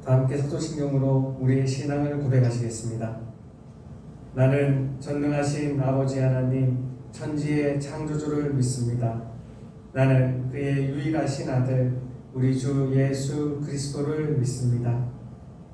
다 함께 사도신경으로 우리의 신앙을 고백하시겠습니다. 나는 전능하신 아버지 하나님 천지의 창조주를 믿습니다. 나는 그의 유일하신 아들 우리 주 예수 그리스도를 믿습니다.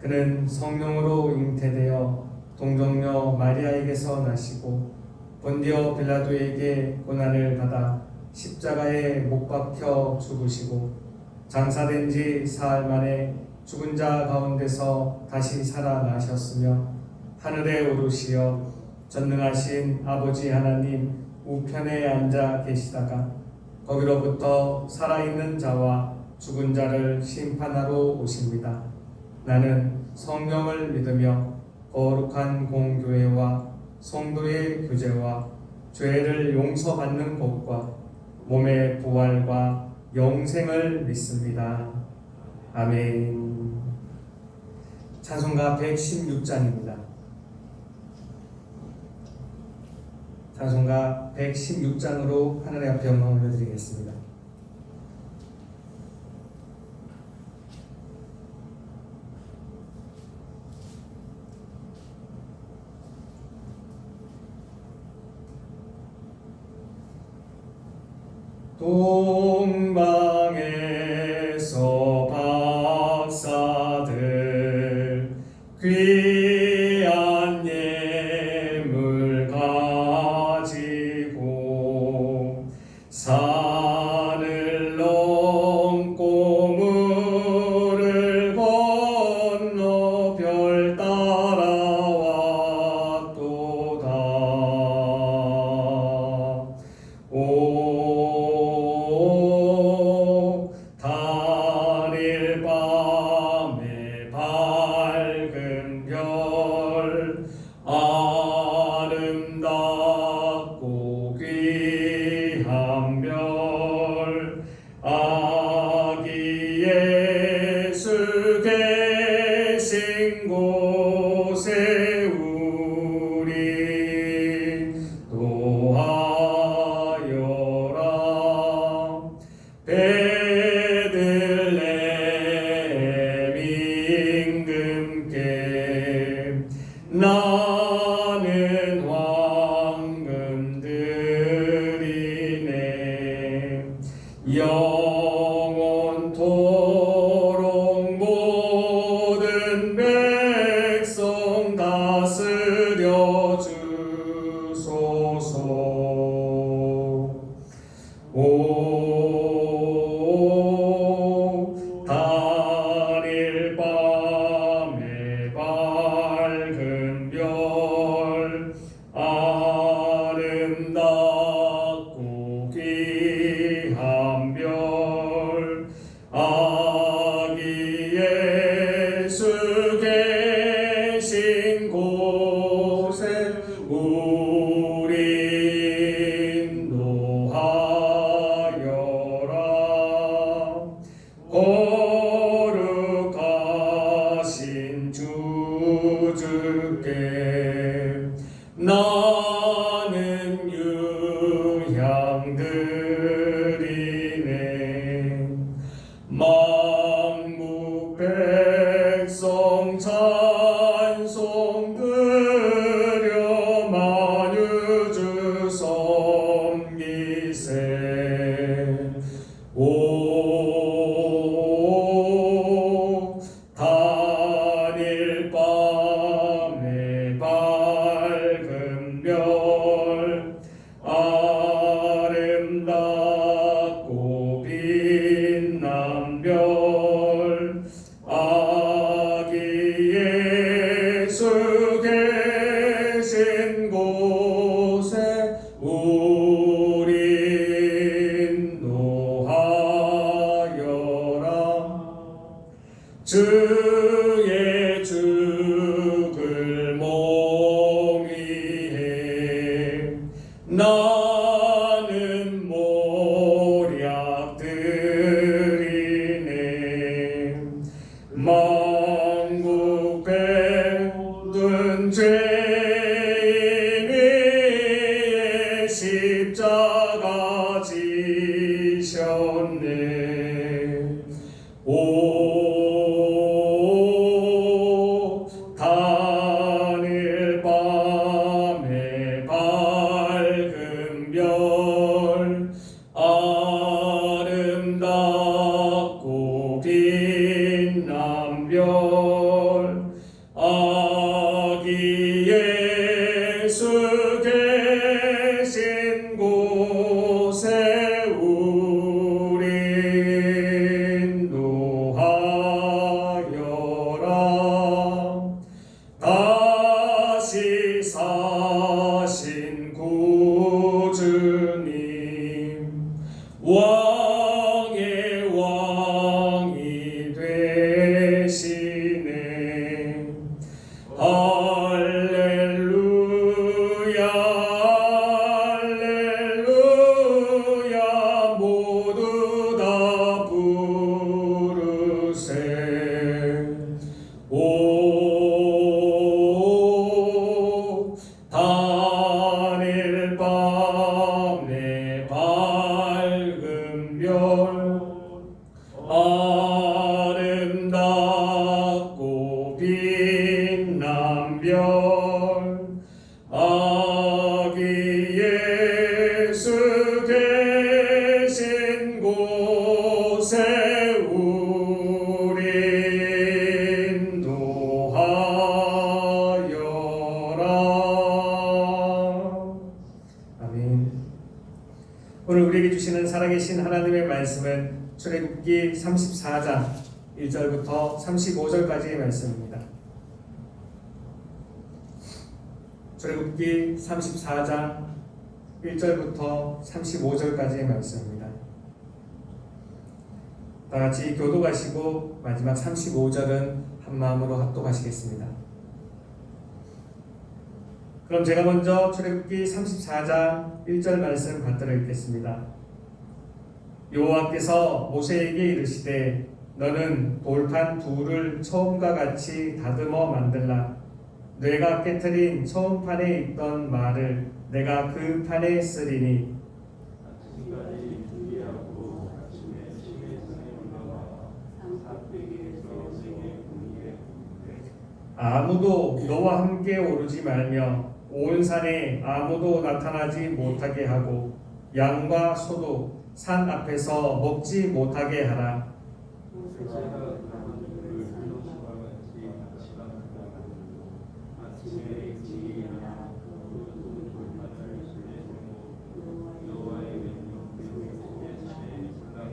그는 성령으로 잉태되어 동정녀 마리아에게서 나시고 본디오 빌라도에게 고난을 받아 십자가에 못 박혀 죽으시고 장사된 지 사흘 만에 죽은 자 가운데서 다시 살아나셨으며 하늘에 오르시어 전능하신 아버지 하나님 우편에 앉아 계시다가 거기로부터 살아있는 자와 죽은 자를 심판하러 오십니다. 나는 성령을 믿으며 거룩한 공교회와 성도의 교제와 죄를 용서받는 것과 몸의 부활과 영생을 믿습니다. 아멘. 찬송가 116장입니다. 찬송가 116장으로 하늘의 앞에 영광 올려드리겠습니다. 동방에서 박사들 귀한 예물 가지고 산을 넘고 물을 건너 별 따라왔도다. 달일 밤에 밝은 별 아름답고 귀한 별 아기 예수 계신 곳에 우리 도하여라. 베들레헴 임금께 나는 황금 드리네. 영원토록 모든 백성 다스려 주소서. 달일 밤에 밝은 별 아름답고 귀한 별 아기 예수 계신 곳에 우린 노하여라. 거룩하신 주께 나는 유향 드리네. 만국 백성 찬송 드려 만유주 섬기세. 달일 밤에 밝은 별 아름답고 빛난 별 아기 예수 계신 곳에 우린 노하여라. 주의 죽을 몽이해 나는 모략 드리네. 만국 모든 죄인 위에 십자가 지셨네. 오 인도하여라. 다시 사신 구주님, 왕의 왕이 되시네. 할렐루야, 할렐루야. 모두 다 부르세. 오 단일 밤의 밝은 별, 아름답고 빛난 별, 아기 예수 계신 곳에 우리 인도하여라. 아멘. 오늘 우리에게 주시는 살아계신 하나님의 말씀은 출애굽기 34장 1절부터 35절까지의 말씀입니다. 출애굽기 34장 1절부터 35절까지의 말씀입니다. 다 같이 교독하시고 마지막 35절은 한 마음으로 합독하시겠습니다. 그럼 제가 먼저 출애굽기 34장 1절 말씀 받들어 읽겠습니다. 여호와께서 모세에게 이르시되 너는 돌판 둘을 처음과 같이 다듬어 만들라. 뇌가 깨트린 처음 판에 있던 말을 내가 그 판에 쓰리니 아침까지 준비하고 아침에 시내산에 올라가 산꼭대기에서 내게 보이게. 아무도 너와 함께 오르지 말며 온 산에 아무도 나타나지 못하게 하고 양과 소도 산 앞에서 먹지 못하게 하라. 모세가 가만두를 한동수와 같이 시간하고 아침에 일찍 일어나 그 돌판을 손에 들고 여호와의 명령 그의 손에 상당히.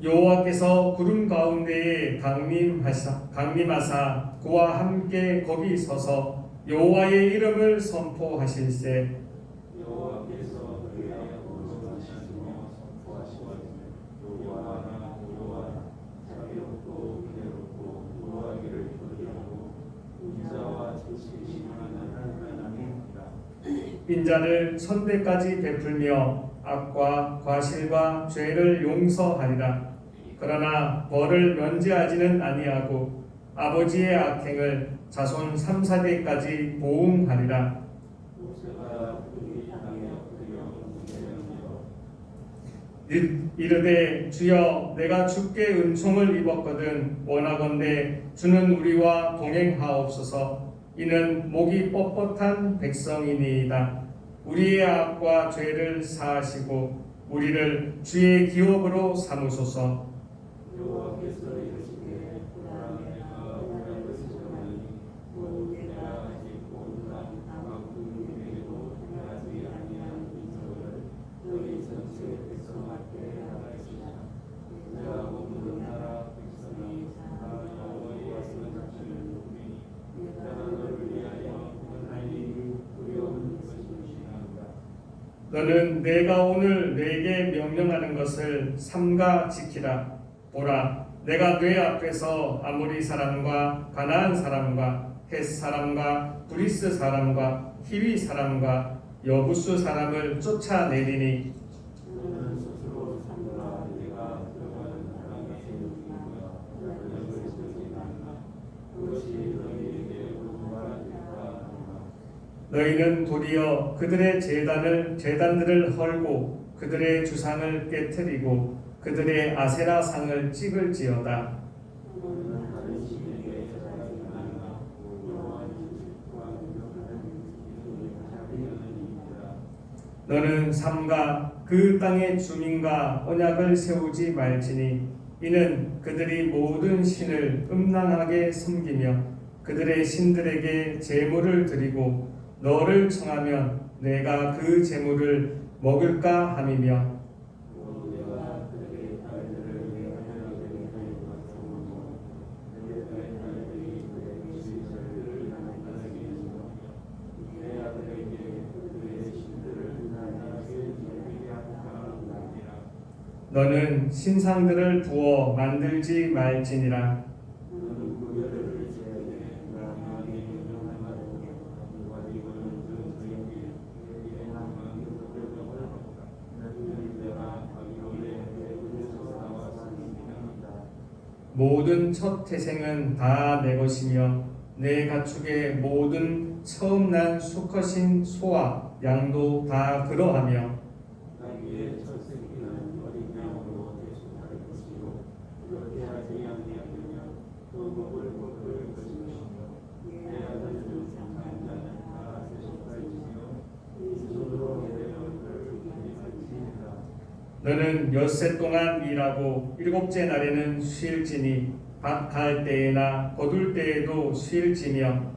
여호와께서 구름 가운데에 강림하사 그와 함께 거기 서서 여호와의 이름을 선포하실세. 여호와께서 그의 앞으로 가시며 선포하시거든 여호와나 여호와나 자비롭고 괴롭고 노하기를 거리하고 인자와 지식이 많은 하나님이라. 인자를 천대까지 베풀며 악과 과실과 죄를 용서하리라. 그러나 벌을 면제하지는 아니하고 아버지의 악행을 자손 3, 4대까지 보응하리라. 모세가 그의 땅에 엎드려 문제하며 이르되 주여 내가 주께 은총을 입었거든 원하건대 주는 우리와 동행하옵소서. 이는 목이 뻣뻣한 백성이니이다. 우리의 악과 죄를 사하시고 우리를 주의 기업으로 삼으소서. 여호와께서 이르시되 보라 내가 언약을 세우나니 곧 내가 아직 온갖 악군에게도 행하지 아니한 이적을 너희 전체 백성 앞에 하겠으나 내가 온 나라 백성이 다 여호와께서 잡히는 누구니 내가 너를 위하여 하나님이 두려운 것이니라. 너는 내가 오늘 네게 명령하는 것을 삼가 지키라. 보라 내가 네 앞에서 아모리 사람과 가나안 사람과 헷 사람과 브리스 사람과 히위 사람과 여부수 사람을 쫓아내리니 너는 스스로 삼가 내가 들어가는 땅에 이르기가 언약을 세우지 않나. 그것이 너희에게 무관하리라. 너희는 도리어 그들의 제단들을 헐고 그들의 주상을 깨뜨리고 그들의 아세라 상을 찍을지어다. 너는 다른 신에게 절하지 말라. 여호와는 주식과 유명한 이름을 자비하느니라. 너는 삼가 그 땅의 주민과 언약을 세우지 말지니 이는 그들이 모든 신을 음란하게 섬기며 그들의 신들에게 제물을 드리고 너를 청하면 내가 그 제물을 먹을까 함이며 내가 그들의 딸들을 내 하나님의 하나님과 성으로 내 딸들이 그들의 시설들을 하나님께 주며 내 아들에게 그들의 신들을 하나님께 예비게 하옵나니라. 너는 신상들을 부어 만들지 말지니라. 너는 구별을 지내되 나만의 명령한 말로 가지고는 그 주인께 예비한 기도를 하옵다. 내가 바빌론의 대군에서 나왔습니다. 모든 첫 태생은 다 내 것이며 내 가축의 모든 처음 난 수컷인 소와 양도 다 그러하며 나귀의 첫 새끼는 어린 양으로 대속할 것이요 그렇게 하지 아니하느냐 또 먹을 것을 것이며 내 아들은 장자는 다 대속할지요 이 손으로 내 얼굴을 기리할지니라. 너는 엿새 동안 일하고 일곱째 날에는 쉴지니 밭 갈 때에나 거둘 때에도 쉴지며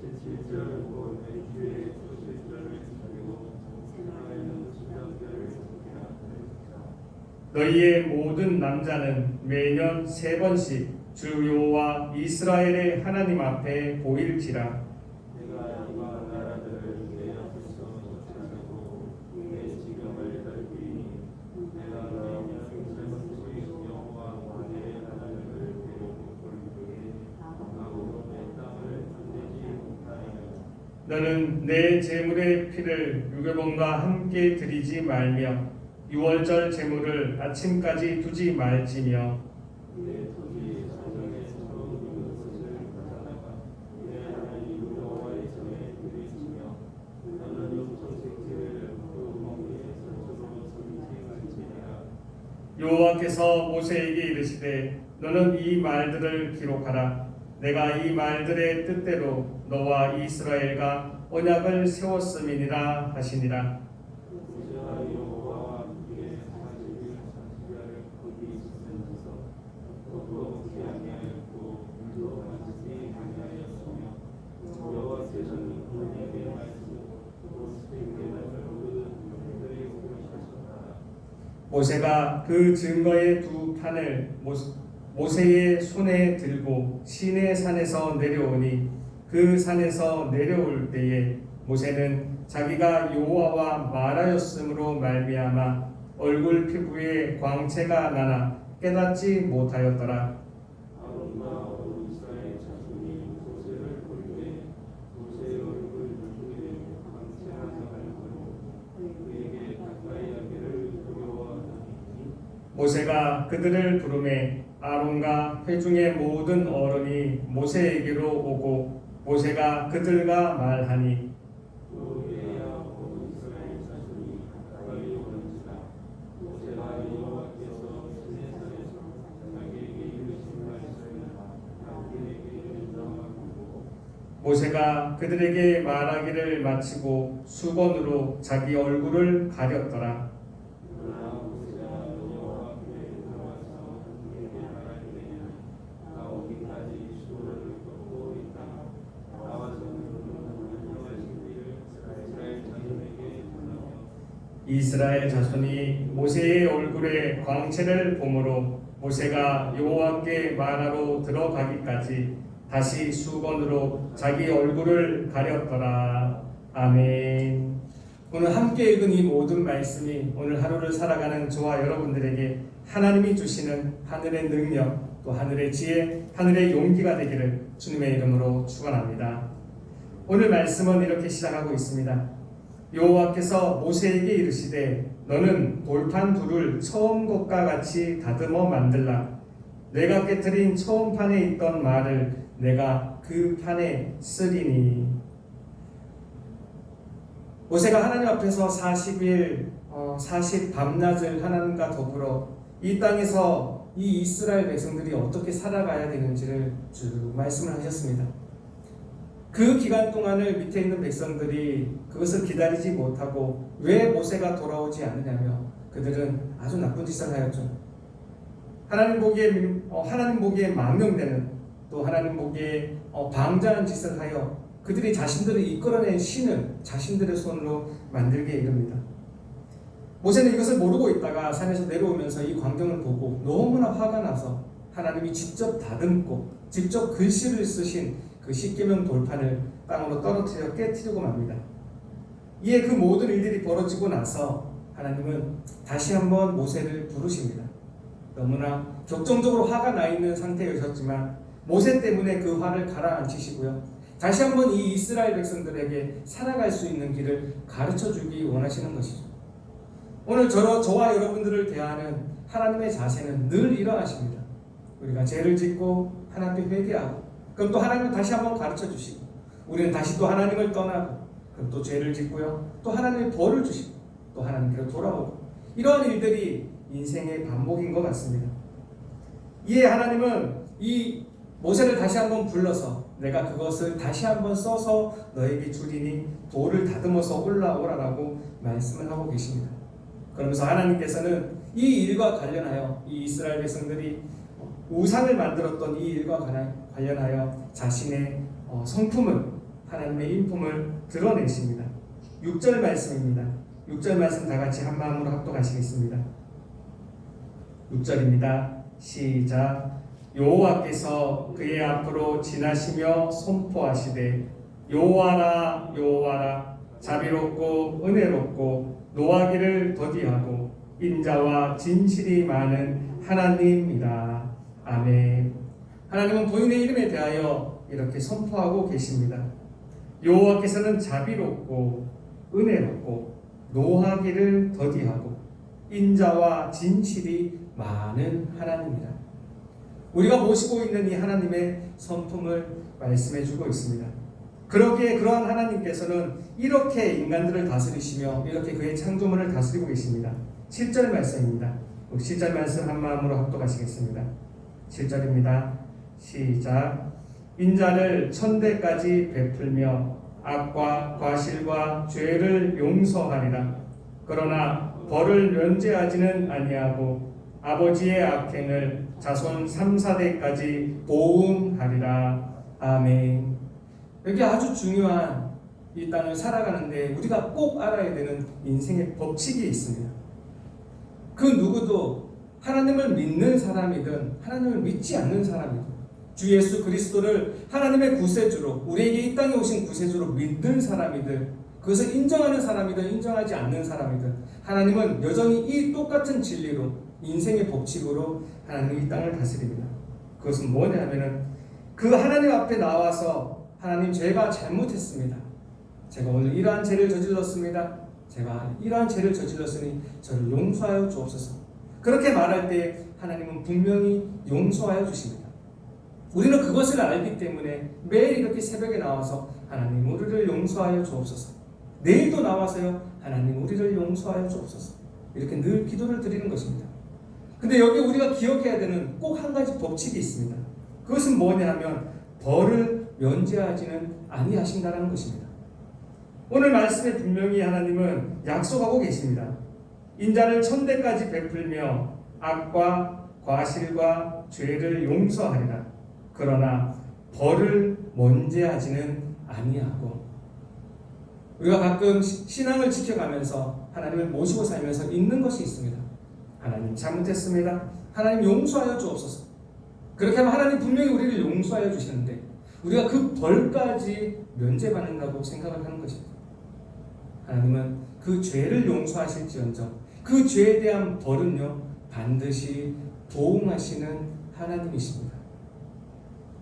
7절 곧 매주에 초실절을 지키고 생활에는 수명절을 지켜야 하리라. 너희의 모든 남자는 매년 3번씩 주 여호와 이스라엘의 하나님 앞에 보일지라. 내가 이방 나라들을 내 앞에서 쫓아내고 내 지경을 넓히니 내가 너희는 젊은이 여호와 내 하나님을 데리고 볼 때에 아무도 내 땅을 건네지 못하여 너는 내 제물의 피를 유괴범과 함께 드리지 말며 유월절 제물을 아침까지 두지 말지며 내 토지 사정에 처음 있는 것을 가져다가 내 하나님 여호와의 전에 드리지며 너는 육종 새끼를 그 몸에 선수로 섬기지 말지니라. 여호와께서 모세에게 이르시되 너는 이 말들을 기록하라. 내가 이 말들의 뜻대로 너와 이스라엘과 언약을 세웠음이니라 하시니라. 모세가 여호와와 함께 40일 40야를 거기 있으면서 옷도 벗지 아니하였고 물도 마시지 아니하였으며 여호와께서는 그에게 말씀하시고 또 스승에게 모든 백성들이 오르셨다. 모세가 그 증거의 두 판을 모세의 손에 들고 시내 산에서 내려오니 그 산에서 내려올 때에 모세는 자기가 여호와와 말하였으므로 말미암아 얼굴 피부에 광채가 나나 깨닫지 못하였더라. 아론과 온 이스라엘 자손이 모세를 볼 때 모세의 얼굴 중에 광채가 나가고 그에게 가까이 하기를 두려워하더니 모세가 그들을 부르매 아론과 회중의 모든 어른이 모세에게로 오고 모세가 그들과 말하니 또 이에야 온 이스라엘 자손이 가까이 오는지라. 모세가 여호와께서 시내산에서 자기에게 이르신 말씀을 자기에게 인정하고 모세가 그들에게 말하기를 마치고 수건으로 자기 얼굴을 가렸더라. 그러나 모세가 여호와 앞에 들어와서 그에게 말하기를 나오기까지 수고를 걷고 있다가 나와서는 안녕하신 이를 이스라엘 자손에게 전하며 이스라엘 자손이 모세의 얼굴에 광채를 보므로 모세가 여호와께 말하러 들어가기까지 다시 수건으로 자기 얼굴을 가렸더라. 아멘. 오늘 함께 읽은 이 모든 말씀이 오늘 하루를 살아가는 저와 여러분들에게 하나님이 주시는 하늘의 능력, 또 하늘의 지혜, 하늘의 용기가 되기를 주님의 이름으로 축원합니다. 오늘 말씀은 이렇게 시작하고 있습니다. 여호와께서 모세에게 이르시되 너는 돌판 둘을 처음 것과 같이 다듬어 만들라. 내가 깨트린 처음 판에 있던 말을 내가 그 판에 쓰리니. 모세가 하나님 앞에서 40일 40 밤낮을 하나님과 더불어 이 땅에서 이 이스라엘 백성들이 어떻게 살아가야 되는지를 쭉 말씀을 하셨습니다. 그 기간 동안을 밑에 있는 백성들이 그것을 기다리지 못하고 왜 모세가 돌아오지 않느냐며 그들은 아주 나쁜 짓을 하였죠. 하나님 보기에 망령되는, 또 하나님 보기에 방자한 짓을 하여 그들이 자신들을 이끌어낸 신을 자신들의 손으로 만들게 이릅니다. 모세는 이것을 모르고 있다가 산에서 내려오면서 이 광경을 보고 너무나 화가 나서 하나님이 직접 다듬고 직접 글씨를 쓰신 그 십계명 돌판을 땅으로 떨어뜨려 깨뜨리고 맙니다. 이에 그 모든 일들이 벌어지고 나서 하나님은 다시 한번 모세를 부르십니다. 너무나 격정적으로 화가 나 있는 상태였지만 모세 때문에 그 화를 가라앉히시고요. 다시 한번 이 이스라엘 백성들에게 살아갈 수 있는 길을 가르쳐 주기 원하시는 것이죠. 오늘 저와 여러분들을 대하는 하나님의 자세는 늘 이러하십니다. 우리가 죄를 짓고 하나님께 회개하고 그럼 또 하나님은 다시 한번 가르쳐 주시고 우리는 다시 또 하나님을 떠나고 그럼 또 죄를 짓고요. 또 하나님의 벌을 주시고 또 하나님께로 돌아오고 이러한 일들이 인생의 반복인 것 같습니다. 이에 하나님은 이 모세를 다시 한번 불러서 내가 그것을 다시 한번 써서 너에게 주리니 돌을 다듬어서 올라오라라고 말씀을 하고 계십니다. 그러면서 하나님께서는 이 일과 관련하여 이 이스라엘 백성들이 우상을 만들었던 이 일과 관련하여 자신의 성품을 하나님의 인품을 드러내십니다. 6절 말씀입니다. 6절 말씀 다 같이 한 마음으로 합독하시겠습니다. 6절입니다. 시작. 여호와께서 그의 앞으로 지나시며 선포하시되 여호와라 여호와라 자비롭고 은혜롭고 노하기를 더디하고 인자와 진실이 많은 하나님이다. 아멘. 하나님은 본인의 이름에 대하여 이렇게 선포하고 계십니다. 여호와께서는 자비롭고 은혜롭고 노하기를 더디하고 인자와 진실이 많은 하나님이다. 우리가 모시고 있는 이 하나님의 성품을 말씀해 주고 있습니다. 그러기에 그러한 하나님께서는 이렇게 인간들을 다스리시며 이렇게 그의 창조물을 다스리고 계십니다. 7절 말씀입니다. 7절 말씀 한 마음으로 합독하시겠습니다. 7절입니다. 시작. 인자를 천대까지 베풀며 악과 과실과 죄를 용서하리라. 그러나 벌을 면제하지는 아니하고 아버지의 악행을 자손 3, 4대까지 보응하리라. 아멘. 여기 아주 중요한 이 땅을 살아가는데 우리가 꼭 알아야 되는 인생의 법칙이 있습니다. 그 누구도 하나님을 믿는 사람이든 하나님을 믿지 않는 사람이든 주 예수 그리스도를 하나님의 구세주로 우리에게 이 땅에 오신 구세주로 믿는 사람이든 그것을 인정하는 사람이든 인정하지 않는 사람이든 하나님은 여전히 이 똑같은 진리로 인생의 법칙으로 하나님이 이 땅을 다스립니다. 그것은 뭐냐 하면은 그 하나님 앞에 나와서 하나님 제가 잘못했습니다. 제가 오늘 이러한 죄를 저질렀습니다. 제가 이러한 죄를 저질렀으니 저를 용서하여 주옵소서. 그렇게 말할 때 하나님은 분명히 용서하여 주십니다. 우리는 그것을 알기 때문에 매일 이렇게 새벽에 나와서 하나님 우리를 용서하여 주옵소서. 내일도 나와서요 하나님 우리를 용서하여 주옵소서. 이렇게 늘 기도를 드리는 것입니다. 근데 여기 우리가 기억해야 되는 꼭 한 가지 법칙이 있습니다. 그것은 뭐냐 하면 벌을 면제하지는 아니하신다는 것입니다. 오늘 말씀에 분명히 하나님은 약속하고 계십니다. 인자를 천대까지 베풀며 악과 과실과 죄를 용서하리라. 그러나 벌을 면제하지는 아니하고 우리가 가끔 신앙을 지켜가면서 하나님을 모시고 살면서 잊는 것이 있습니다. 하나님 잘못했습니다. 하나님 용서하여 주옵소서. 그렇게 하면 하나님 분명히 우리를 용서하여 주시는데 우리가 그 벌까지 면제받는다고 생각을 하는 것입니다. 하나님은 그 죄를 용서하실지언정 그 죄에 대한 벌은요 반드시 보응하시는 하나님이십니다.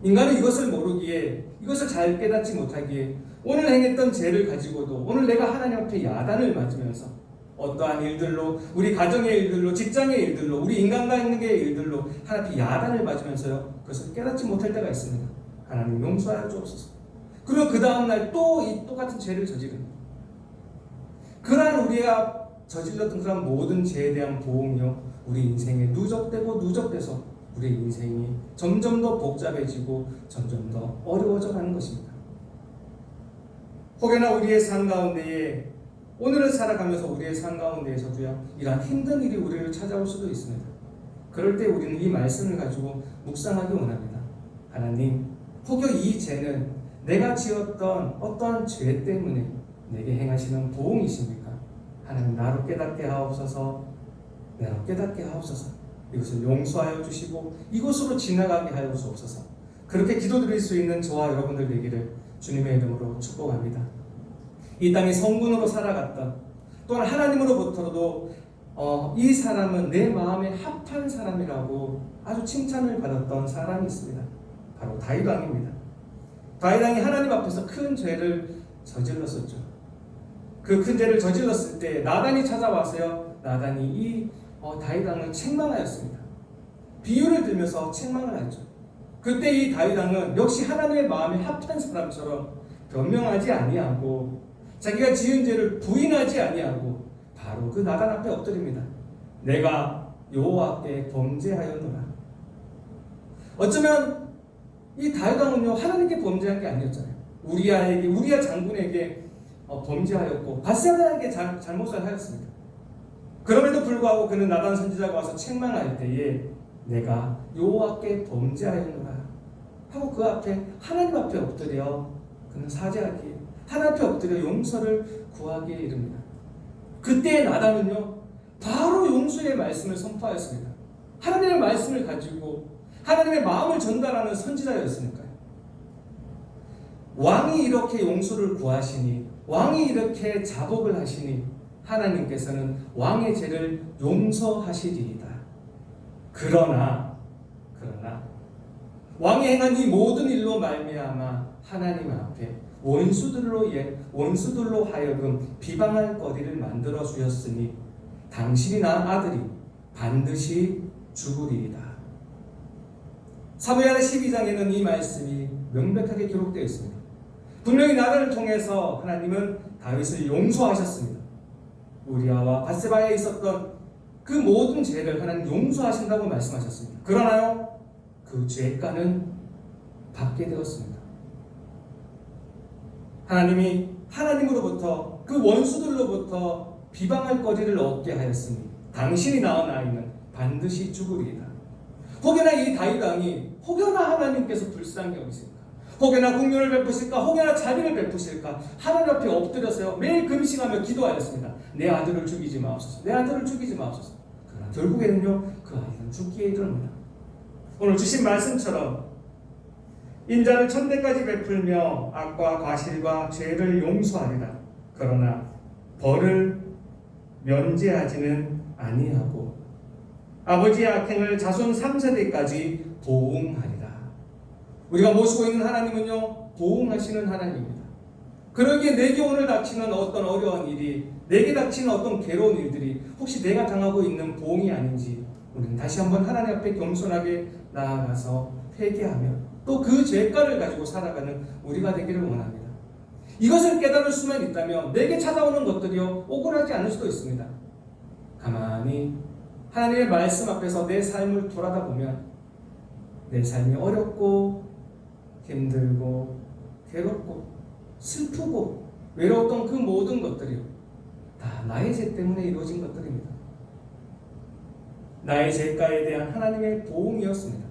인간은 이것을 모르기에 이것을 잘 깨닫지 못하기에 오늘 행했던 죄를 가지고도 오늘 내가 하나님 앞에 야단을 맞으면서 어떠한 일들로 우리 가정의 일들로 직장의 일들로 우리 인간관계의 일들로 하나님 앞에 야단을 맞으면서요 그것을 깨닫지 못할 때가 있습니다. 하나님 용서하여 주옵소서. 그리고 그 다음날 또 이 똑같은 죄를 저지릅니다. 그러한 우리가 저질렀던 그런 모든 죄에 대한 보응이요 우리 인생에 누적되고 누적돼서 우리 인생이 점점 더 복잡해지고 점점 더 어려워져 가는 것입니다. 혹여나 우리의 삶 가운데에 오늘을 살아가면서 우리의 삶 가운데에서도요 이러한 힘든 일이 우리를 찾아올 수도 있습니다. 그럴 때 우리는 이 말씀을 가지고 묵상하기 원합니다. 하나님, 혹여 이 죄는 내가 지었던 어떠한 죄 때문에 내게 행하시는 보응이십니까? 하나님 나로 깨닫게 하옵소서. 나로 깨닫게 하옵소서. 이것을 용서하여 주시고 이곳으로 지나가게 하여 주옵소서. 그렇게 기도드릴 수 있는 저와 여러분들 되기를 주님의 이름으로 축복합니다. 이 땅에 성군으로 살아갔던, 또한 하나님으로부터도 이 사람은 내 마음에 합한 사람이라고 아주 칭찬을 받았던 사람이 있습니다. 바로 다윗 왕입니다. 다윗 왕이 하나님 앞에서 큰 죄를 저질렀었죠. 그 큰 죄를 저질렀을 때 나단이 찾아와서요, 나단이 이 다윗 왕을 책망하였습니다. 비유를 들면서 책망을 하죠. 그때 이 다윗 왕은 역시 하나님의 마음에 합한 사람처럼 변명하지 아니하고 자기가 지은 죄를 부인하지 아니하고 바로 그 나단 앞에 엎드립니다. 내가 여호와께 범죄하였노라. 어쩌면 이 다윗 왕은요, 하나님께 범죄한 게 아니었잖아요. 우리야 장군에게 범죄하였고 밧세바에게 잘못을 하였습니다. 그럼에도 불구하고 그는 나단 선지자가 와서 책망할 때에 내가 여호와께 범죄하였노라 하고 그 앞에 하나님 앞에 엎드려 그는 사죄하기에, 하나님 앞에 엎드려 용서를 구하기에 이릅니다. 그때 나단은요, 바로 용서의 말씀을 선포하였습니다. 하나님의 말씀을 가지고 하나님의 마음을 전달하는 선지자였으니까요. 왕이 이렇게 용서를 구하시니, 왕이 이렇게 자복을 하시니 하나님께서는 왕의 죄를 용서하시리이다. 그러나 왕이 행한 이 모든 일로 말미암아 하나님 앞에 원수들로 하여금 비방할 거리를 만들어 주셨으니 당신이 낳은 아들이 반드시 죽으리이다. 사무엘하 12장에는 이 말씀이 명백하게 기록되어 있습니다. 분명히 나단을 통해서 하나님은 다윗을 용서하셨습니다. 우리아와 밧세바에 있었던 그 모든 죄를 하나님 용서하신다고 말씀하셨습니다. 그러나요, 그 죄가는 받게 되었습니다. 하나님이 하나님으로부터 그 원수들로부터 비방할 거리를 얻게 하였으니 당신이 낳은 아이는 반드시 죽으리이다. 혹여나 이 다윗 왕이 혹여나 하나님께서 불쌍히 여기실까, 혹여나 긍휼을 베푸실까, 혹여나 자비를 베푸실까 하나님 앞에 엎드려서요 매일 금식하며 기도하였습니다. 내 아들을 죽이지 마옵소서, 내 아들을 죽이지 마옵소서. 그러나 결국에는요 그 아이는 죽기에 이릅니다. 오늘 주신 말씀처럼 인자를 천대까지 베풀며 악과 과실과 죄를 용서하리라. 그러나 벌을 면제하지는 아니하고 아버지의 악행을 자손 3세대까지 보응하리라. 우리가 모시고 있는 하나님은요 보응하시는 하나님입니다. 그러기에 내게 오늘 닥치는 어떤 어려운 일이, 내게 닥치는 어떤 괴로운 일들이 혹시 내가 당하고 있는 보응이 아닌지 우리는 다시 한번 하나님 앞에 겸손하게 나아가서 회개하며 또 그 죄가를 가지고 살아가는 우리가 되기를 원합니다. 이것을 깨달을 수만 있다면 내게 찾아오는 것들이요 억울하지 않을 수도 있습니다. 가만히 하나님의 말씀 앞에서 내 삶을 돌아다 보면 내 삶이 어렵고 힘들고 괴롭고 슬프고 외로웠던 그 모든 것들이요 다 나의 죄 때문에 이루어진 것들입니다. 나의 죄가에 대한 하나님의 보응이었습니다.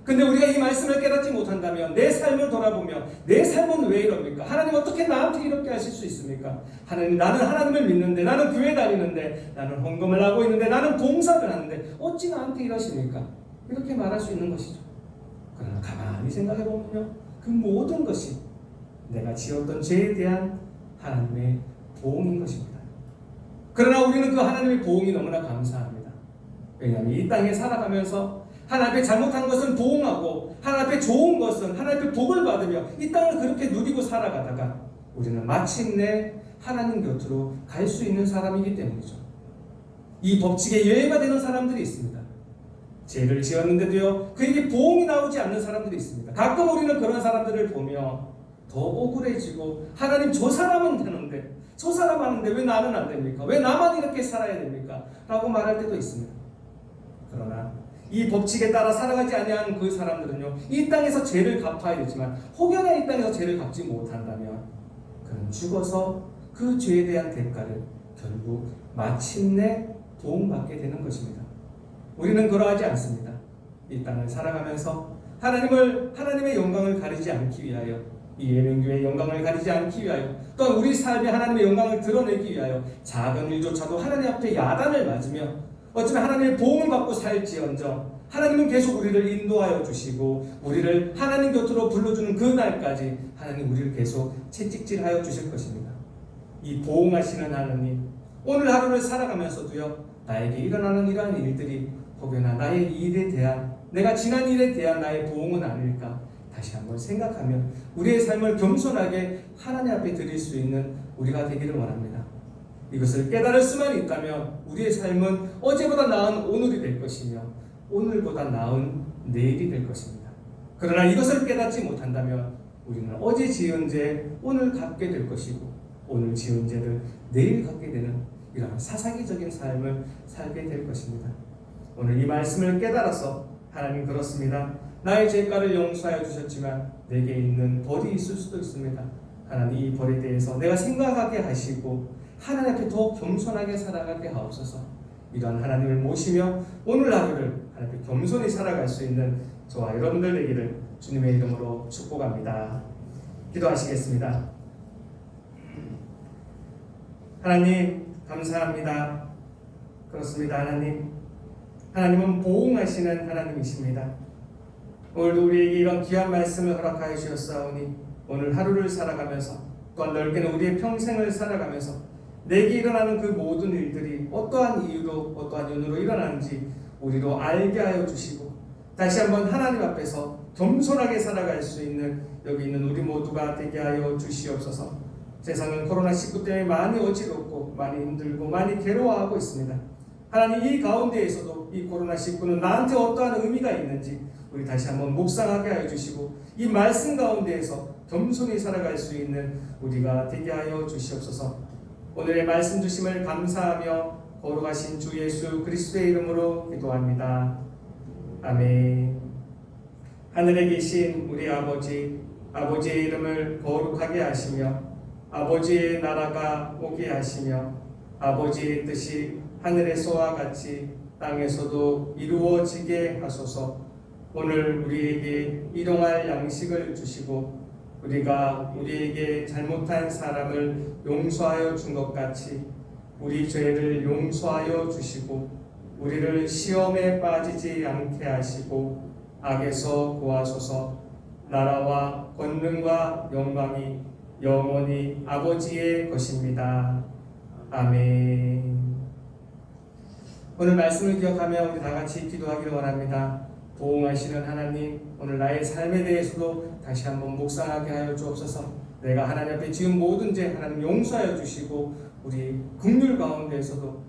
근데 우리가 이 말씀을 깨닫지 못한다면 내 삶을 돌아보며 내 삶은 왜 이럽니까? 하나님 어떻게 나한테 이렇게 하실 수 있습니까? 하나님, 나는 하나님을 믿는데, 나는 교회 다니는데, 나는 헌금을 하고 있는데, 나는 봉사를 하는데 어찌 나한테 이러십니까? 이렇게 말할 수 있는 것이죠. 그러나 가만히 생각해보면요 그 모든 것이 내가 지었던 죄에 대한 하나님의 보응인 것입니다. 그러나 우리는 그 하나님의 보응이 너무나 감사합니다. 왜냐하면 이 땅에 살아가면서 하나님 앞에 잘못한 것은 보응하고 하나님 앞에 좋은 것은 하나님 앞에 복을 받으며 이 땅을 그렇게 누리고 살아가다가 우리는 마침내 하나님 곁으로 갈 수 있는 사람이기 때문이죠. 이 법칙에 예외가 되는 사람들이 있습니다. 죄를 지었는데도요 그에게 보응이 나오지 않는 사람들이 있습니다. 가끔 우리는 그런 사람들을 보며 더 억울해지고 하나님 저 사람은 되는데 저 사람 하는데 왜 나는 안 됩니까? 왜 나만 이렇게 살아야 됩니까? 라고 말할 때도 있습니다. 그러나 이 법칙에 따라 살아가지 아니한 그 사람들은요 이 땅에서 죄를 갚아야 되지만 혹여나 이 땅에서 죄를 갚지 못한다면 그는 죽어서 그 죄에 대한 대가를 결국 마침내 도움받게 되는 것입니다. 우리는 그러하지 않습니다. 이 땅을 살아가면서 하나님의 영광을 가리지 않기 위하여 이 예명교회의 영광을 가리지 않기 위하여, 또한 우리 삶에 하나님의 영광을 드러내기 위하여 작은 일조차도 하나님 앞에 야단을 맞으며 어쩌면 하나님의 보응을 받고 살지언정 하나님은 계속 우리를 인도하여 주시고 우리를 하나님 곁으로 불러주는 그 날까지 하나님 우리를 계속 채찍질하여 주실 것입니다. 이 보응하시는 하나님, 오늘 하루를 살아가면서도요, 나에게 일어나는 이러한 일들이 혹여나 나의 일에 대한, 내가 지난 일에 대한 나의 보응은 아닐까 다시 한번 생각하며 우리의 삶을 겸손하게 하나님 앞에 드릴 수 있는 우리가 되기를 원합니다. 이것을 깨달을 수만 있다면 우리의 삶은 어제보다 나은 오늘이 될 것이며 오늘보다 나은 내일이 될 것입니다. 그러나 이것을 깨닫지 못한다면 우리는 어제 지은 죄 오늘 갚게 될 것이고 오늘 지은 죄를 내일 갚게 되는 이러한 사사기적인 삶을 살게 될 것입니다. 오늘 이 말씀을 깨달아서 하나님 그렇습니다. 나의 죄가를 용서하여 주셨지만 내게 있는 벌이 있을 수도 있습니다. 하나님 이 벌에 대해서 내가 생각하게 하시고 하나님 앞에 더 겸손하게 살아가게 하옵소서. 이러한 하나님을 모시며 오늘 하루를 하나님 앞에 겸손히 살아갈 수 있는 저와 여러분들 되기를 주님의 이름으로 축복합니다. 기도하시겠습니다. 하나님 감사합니다. 그렇습니다. 하나님은 보응하시는 하나님이십니다. 오늘도 우리에게 이런 귀한 말씀을 허락하여 주셨사오니 오늘 하루를 살아가면서 또한 넓게는 우리의 평생을 살아가면서 내게 일어나는 그 모든 일들이 어떠한 이유로 어떠한 연유로 일어나는지 우리로 알게 하여 주시고 다시 한번 하나님 앞에서 겸손하게 살아갈 수 있는 여기 있는 우리 모두가 되게 하여 주시옵소서. 세상은 코로나19 때문에 많이 어지럽고 많이 힘들고 많이 괴로워하고 있습니다. 하나님 이 가운데에서도 이 코로나19는 나한테 어떠한 의미가 있는지 우리 다시 한번 묵상하게 하여 주시고 이 말씀 가운데에서 겸손히 살아갈 수 있는 우리가 되게 하여 주시옵소서. 오늘의 말씀 주심을 감사하며 거룩하신 주 예수 그리스도의 이름으로 기도합니다. 아멘. 하늘에 계신 우리 아버지의 이름을 거룩하게 하시며 아버지의 나라가 오게 하시며 아버지의 뜻이 하늘에서와 같이 땅에서도 이루어지게 하소서. 오늘 우리에게 일용할 양식을 주시고 우리가 우리에게 잘못한 사람을 용서하여 준 것 같이 우리 죄를 용서하여 주시고 우리를 시험에 빠지지 않게 하시고 악에서 구하소서. 나라와 권능과 영광이 영원히 아버지의 것입니다. 아멘. 오늘 말씀을 기억하며 우리 다 같이 기도하기를 원합니다. 보응하시는 하나님, 오늘 나의 삶에 대해서도 다시 한번 묵상하게 하여 주옵소서. 내가 하나님 앞에 지은 모든 죄 하나님 용서하여 주시고 우리 긍휼 가운데에서도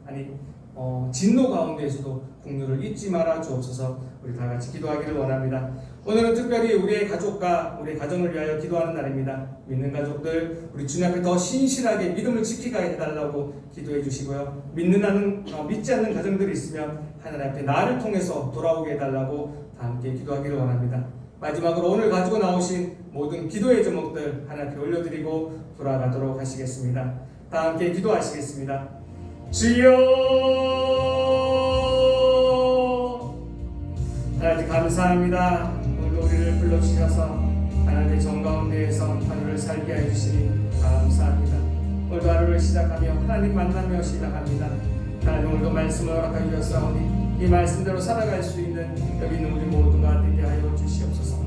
진노 가운데에서도 긍휼을 잊지 말아 주옵소서. 우리 다 같이 기도하기를 원합니다. 오늘은 특별히 우리의 가족과 우리의 가정을 위하여 기도하는 날입니다. 믿는 가족들 우리 주님 앞에 더 신실하게 믿음을 지키게 해달라고 기도해 주시고요. 믿지 않는 가정들이 있으면 하나님 앞에 나를 통해서 돌아오게 해달라고 다 함께 기도하기를 원합니다. 마지막으로 오늘 가지고 나오신 모든 기도의 제목들 하나님 앞에 올려드리고 돌아가도록 하시겠습니다. 다 함께 기도하시겠습니다. 주여, 하나님 감사합니다. 오늘 우리를 불러주셔서 하나님의 정가운데에서 하루를 살게 해주시니 감사합니다. 오늘도 하루를 시작하며 하나님 만나며 시작합니다. 하나님 오늘도 말씀을 허락하여 주셨사오니 이 말씀대로 살아갈 수 있는 여기 있는 우리 모두가 되게 하여 주시옵소서.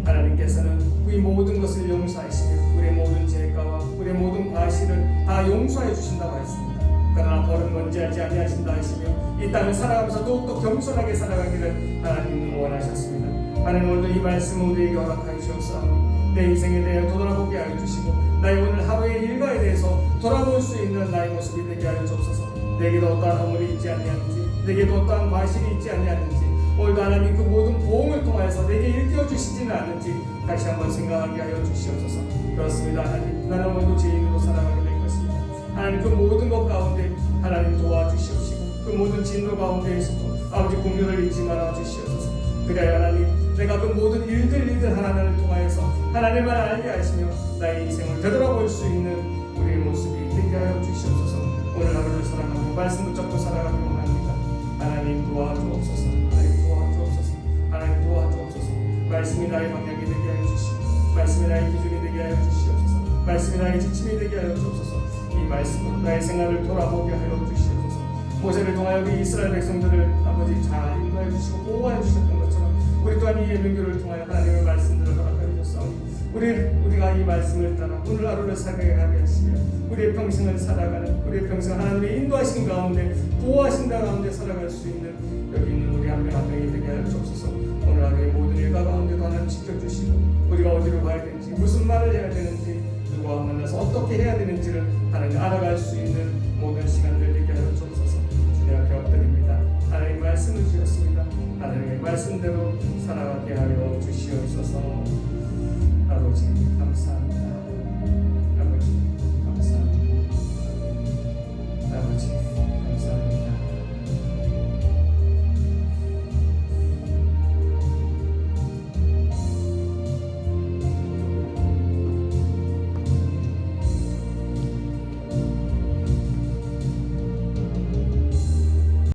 하나님께서는 우리 모든 것을 용서하시며 우리의 모든 죄가와 우리의 모든 과실을 다 용서해 주신다고 했습니다. 그러나 벌은 먼지하지 아니하신다 하시며 이 땅을 살아가면서 더욱더 겸손하게 살아가기를 하나님은 원하셨습니다. 하나님 오늘도 이 말씀을 우리에게 허락하여 주셨사오니 내 인생에 대해 돌아보게 하여 주시고 나의 오늘 하루의 일과에 대해서 돌아볼 수 있는 나의 모습이 되게 하여 주옵소서. 내게도 어떠한 허물이 있지 아니하는지 내게도 어떠한 과실이 있지 아니하는지 오늘도 하나님 그 모든 보응을 통하여서 내게 일깨워 주시지는 않는지 다시 한번 생각하게 하여 주시옵소서. 그렇습니다. 하나님 나는 오늘도 죄인으로 살아가게 될 것입니다. 하나님 그 모든 것 가운데 하나님 도와주시옵시고 그 모든 진노 가운데에서도 아버지 긍휼을 잊지 말아 주시옵소서. 그래야 하나님 내가 그 모든 일들 하나님을 통하여서 하나님을 알게 하시며 나의 인생을 되돌아볼 수 있는 우리의 모습이 되게 하여 주시옵소서. 오늘 하루를 살아가며 말씀 붙잡고 살아가길 원합니다. 하나님 도와주옵소서. 하나님 도와주옵소서. 하나님 도와주옵소서. 말씀이 나의 방향이 되게 하여 주시고 말씀이 나의 기준이 되게 되게 하여 주시옵소서. 말씀이 나에게 지침이 되게 하여 주옵소서. 이 말씀으로 나의 생활을 돌아보게 하여 주시옵소서. 모세를 통하여 이 이스라엘 백성들을 아버지 잘 인도해 주시고 보호해 주셨던 것처럼 우리 또한 이 예명교를 통하여 하나님의 말씀들을 허락하여 주셨사오니 우리가 이 말씀을 따라 오늘 하루를 살게 하게 하시며 우리의 평생을 살아가는 우리의 평생 하나님의 인도하신 가운데 보호하신 가운데 살아갈 수 있는 여기 있는 우리 한 명 한 명이 되게 하여 주옵소서. 오늘 하루의 모든 일과 가운데도 하나님 지켜주시고 우리가 어디로 가야 되는지 무슨 말을 해야 되는지 누구와 만나서 어떻게 해야 되는지를 하나님 알아갈 수 있는 모든 시간들 되게 하여 주옵소서. 주님 앞에 엎드립니다. 하나님 말씀을 주셨습니다. 하나님의 말씀대로 살아가게 하여 주시옵소서. 아버지